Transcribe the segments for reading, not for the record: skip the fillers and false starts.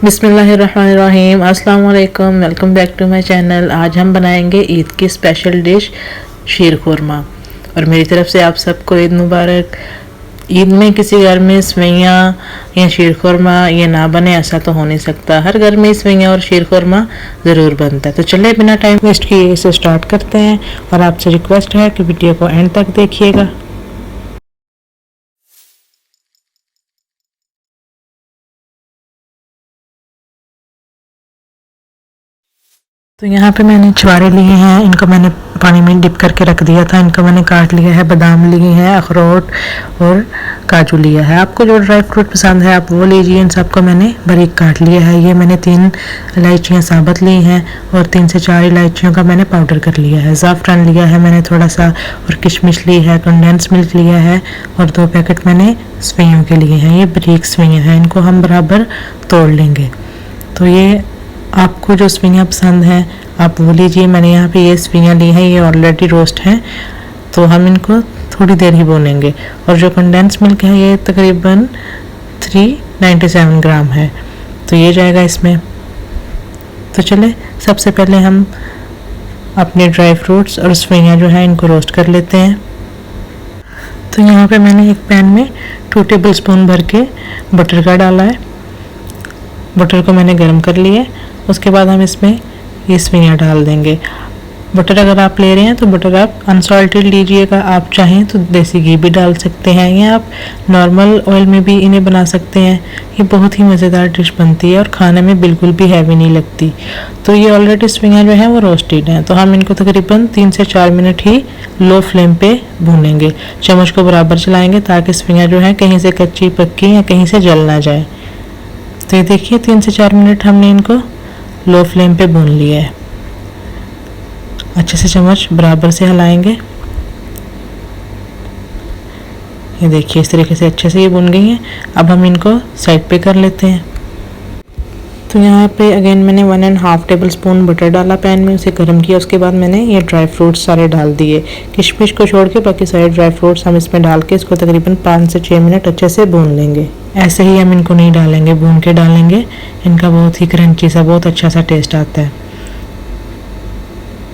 बिस्मिल्लाहिर्रहमानिर्रहीम। अस्सलाम वालेकुम, welcome back to my channel. आज हम बनाएंगे ईद की स्पेशल डिश शीर खुरमा। और मेरी तरफ से आप सबको ईद मुबारक। ईद में किसी घर में सेवइयाँ या शीर खुरमा ये ना बने ऐसा तो हो नहीं सकता। हर घर में सेवइयाँ और शीर खुरमा ज़रूर बनता है। तो चलिए बिना टाइम वेस्ट किए इसे स्टार्ट करते हैं। और आपसे रिक्वेस्ट है कि वीडियो को एंड तक देखिएगा। तो यहाँ पे मैंने छुआरे लिए हैं, इनको मैंने पानी में डिप करके रख दिया था। इनको मैंने काट लिया है। बादाम लिए हैं, अखरोट और काजू लिया है। आपको जो ड्राई फ्रूट पसंद है आप वो लीजिए। इन सबको मैंने बारीक काट लिया है। ये मैंने 3 इलायचियाँ साबुत ली हैं और 3 से 4 इलायचियों का मैंने पाउडर कर लिया है। ज़ाफ़रान लिया है मैंने थोड़ा सा, और किशमिश ली है, कंडेंस मिल्क लिया है और 2 पैकेट मैंने सेवइयों के लिए हैं। ये बारीक सेवइयाँ हैं, इनको हम बराबर तोड़ लेंगे। तो ये आपको जो सेवइयाँ पसंद हैं आप वो लीजिए। मैंने यहाँ पे ये सेवइयाँ ली हैं, ये ऑलरेडी रोस्ट हैं, तो हम इनको थोड़ी देर ही भूनेंगे। और जो कंडेंस मिल्क है ये तकरीबन 397 ग्राम है, तो ये जाएगा इसमें। तो चले सबसे पहले हम अपने ड्राई फ्रूट्स और सेवइयाँ जो है इनको रोस्ट कर लेते हैं। तो यहाँ पे मैंने एक पैन में 2 टेबल स्पून भर के बटर का डाला है। बटर को मैंने गर्म कर लिया है। उसके बाद हम इसमें ये सेवइयाँ डाल देंगे। बटर अगर आप ले रहे हैं तो बटर आप अनसॉल्टेड लीजिएगा। आप चाहें तो देसी घी भी डाल सकते हैं या आप नॉर्मल ऑयल में भी इन्हें बना सकते हैं। ये बहुत ही मज़ेदार डिश बनती है और खाने में बिल्कुल भी हैवी नहीं लगती। तो ये ऑलरेडी सेवइयाँ जो हैं वो रोस्टेड हैं, तो हम इनको तकरीबन 3 से 4 मिनट ही लो फ्लेम पे भूनेंगे। चम्मच को बराबर चलाएँगे ताकि सेवइयाँ जो हैं कहीं से कच्ची पक्की या कहीं से जल ना जाए। तो ये देखिए 3 से 4 मिनट हमने इनको लो फ्लेम पे भून लिया है। अच्छे से चम्मच बराबर से हिलाएंगे। ये देखिए इस तरीके से अच्छे से ये भुन गई हैं। अब हम इनको साइड पे कर लेते हैं। तो यहाँ पे अगेन मैंने 1.5 टेबल स्पून बटर डाला पैन में, उसे गर्म किया। उसके बाद मैंने ये ड्राई फ्रूट्स सारे डाल दिए। किशमिश को छोड़ के बाकी सारे ड्राई फ्रूट्स हम इसमें डाल के इसको तकरीबन 5 से 6 मिनट अच्छे से भून लेंगे। ऐसे ही हम इनको नहीं डालेंगे, भून के डालेंगे। इनका बहुत ही क्रंची सा बहुत अच्छा सा टेस्ट आता है।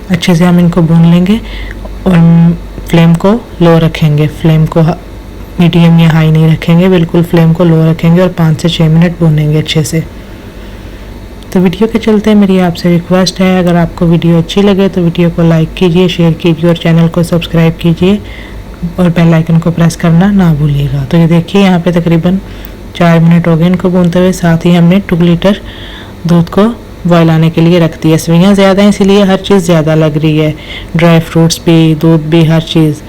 अच्छे से हम इनको भून लेंगे और फ्लेम को लो रखेंगे। फ्लेम को मीडियम या हाई नहीं रखेंगे, बिल्कुल फ्लेम को लो रखेंगे और 5 से 6 मिनट भूनेंगे अच्छे से। तो वीडियो के चलते मेरी आपसे रिक्वेस्ट है, अगर आपको वीडियो अच्छी लगे तो वीडियो को लाइक कीजिए, शेयर कीजिए और चैनल को सब्सक्राइब कीजिए और बेल आइकन को प्रेस करना ना भूलिएगा। तो ये देखिए यहाँ पे तकरीबन 4 मिनट हो गए इनको भूनते हुए। साथ ही हमने 2 लीटर दूध को बॉयल आने के लिए रख दिया। सेवइयाँ ज़्यादा हैं इसीलिए हर चीज़ ज़्यादा लग रही है, ड्राई फ्रूट्स भी, दूध भी, हर चीज़।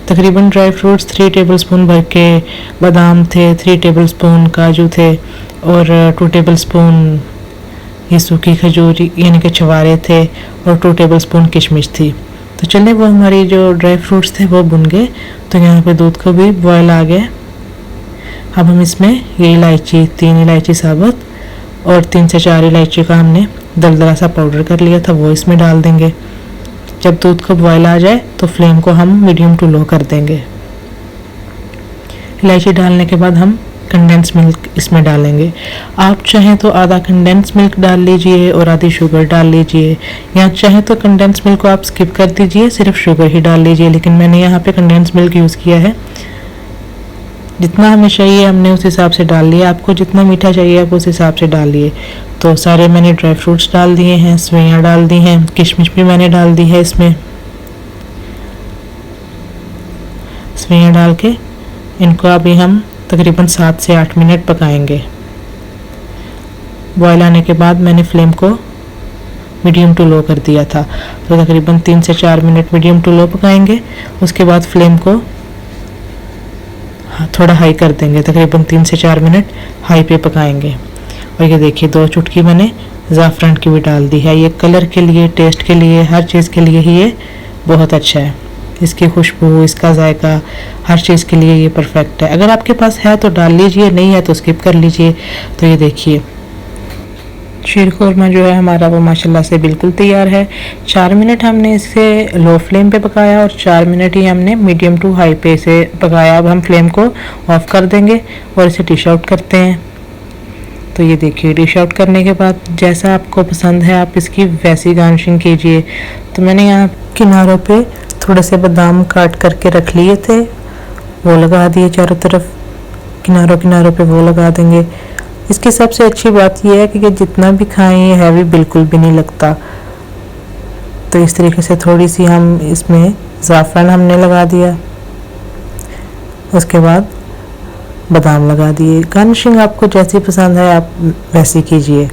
तकरीबन ड्राई फ्रूट्स 3 टेबल स्पून भर के बादाम थे, 3 टेबल स्पून काजू थे और 2 टेबल स्पून ये सूखी खजूर यानी कि छुआरे थे और 2 टेबल स्पून किशमिश थी। तो चलिए वो हमारी जो ड्राई फ्रूट्स थे वो भुन गए। तो यहाँ पे दूध को भी बॉयल आ गया। अब हम इसमें ये इलायची 3 इलायची साबुत और 3 से 4 इलायची का हमने दलदला सा पाउडर कर लिया था वो इसमें डाल देंगे। जब दूध को बॉयल आ जाए तो फ्लेम को हम मीडियम टू लो कर देंगे। इलायची डालने के बाद हम कंडेंस मिल्क इसमें डालेंगे। आप चाहें तो आधा कंडेंस मिल्क डाल लीजिए और आधी शुगर डाल लीजिए, या चाहें तो कंडेंस मिल्क को आप स्किप कर दीजिए, सिर्फ शुगर ही डाल लीजिए। लेकिन मैंने यहाँ पे कंडेंस मिल्क यूज़ किया है। जितना हमें चाहिए हमने उस हिसाब से डाल लिया। आपको जितना मीठा चाहिए आप उस हिसाब से डालिए। तो सारे मैंने ड्राई फ्रूट्स डाल दिए हैं, सेवइयाँ डाल दी हैं, किशमिश भी मैंने डाल दी है इसमें। सेवइयाँ डाल के इनको अभी हम तकरीबन 7 से 8 मिनट पकाएंगे। बॉयल आने के बाद मैंने फ्लेम को मीडियम टू लो कर दिया था, तो तकरीबन 3 से 4 मिनट मीडियम टू लो पकाएंगे। उसके बाद फ्लेम को थोड़ा हाई कर देंगे, तकरीबन 3 से 4 मिनट हाई पे पकाएंगे। और ये देखिए 2 चुटकी मैंने ज़ाफ़रान की भी डाल दी है। ये कलर के लिए, टेस्ट के लिए, हर चीज़ के लिए ही ये बहुत अच्छा है। इसकी खुशबू, इसका जायका, हर चीज़ के लिए ये परफेक्ट है। अगर आपके पास है तो डाल लीजिए, नहीं है तो स्किप कर लीजिए। तो ये देखिए शीर खुरमा जो है हमारा वो माशाल्लाह से बिल्कुल तैयार है। 4 मिनट हमने इसे लो फ्लेम पे पकाया और 4 मिनट ही हमने मीडियम टू हाई पे से पकाया। अब हम फ्लेम को ऑफ कर देंगे और इसे डिश आउट करते हैं। तो ये देखिए, डिश आउट करने के बाद जैसा आपको पसंद है आप इसकी वैसी गार्निशिंग कीजिए। तो मैंने यहाँ किनारों पे थोड़े से बादाम काट करके रख लिए थे, वो लगा दिए चारों तरफ, किनारों किनारों पे वो लगा देंगे। इसकी सबसे अच्छी बात यह है कि जितना भी खाएं ये हैवी बिल्कुल भी नहीं लगता। तो इस तरीके से थोड़ी सी हम इसमें ज़ाफ़रान हमने लगा दिया, उसके बाद बादाम लगा दिए। गार्निशिंग आपको जैसी पसंद है आप वैसी कीजिए।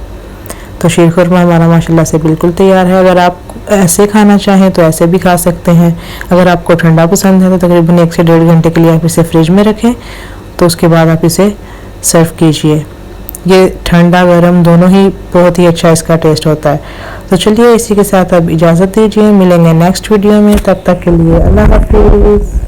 तो शीर खुरमा हमारा माशाल्लाह से बिल्कुल तैयार है। अगर आप ऐसे खाना चाहें तो ऐसे भी खा सकते हैं। अगर आपको ठंडा पसंद है तो तकरीबन 1 से 1.5 घंटे के लिए आप इसे फ्रिज में रखें, तो उसके बाद आप इसे सर्व कीजिए। ये ठंडा गरम दोनों ही बहुत ही अच्छा इसका टेस्ट होता है। तो चलिए इसी के साथ अब इजाज़त दीजिए, मिलेंगे नेक्स्ट वीडियो में, तब तक के लिए अल्लाह हाफिज़।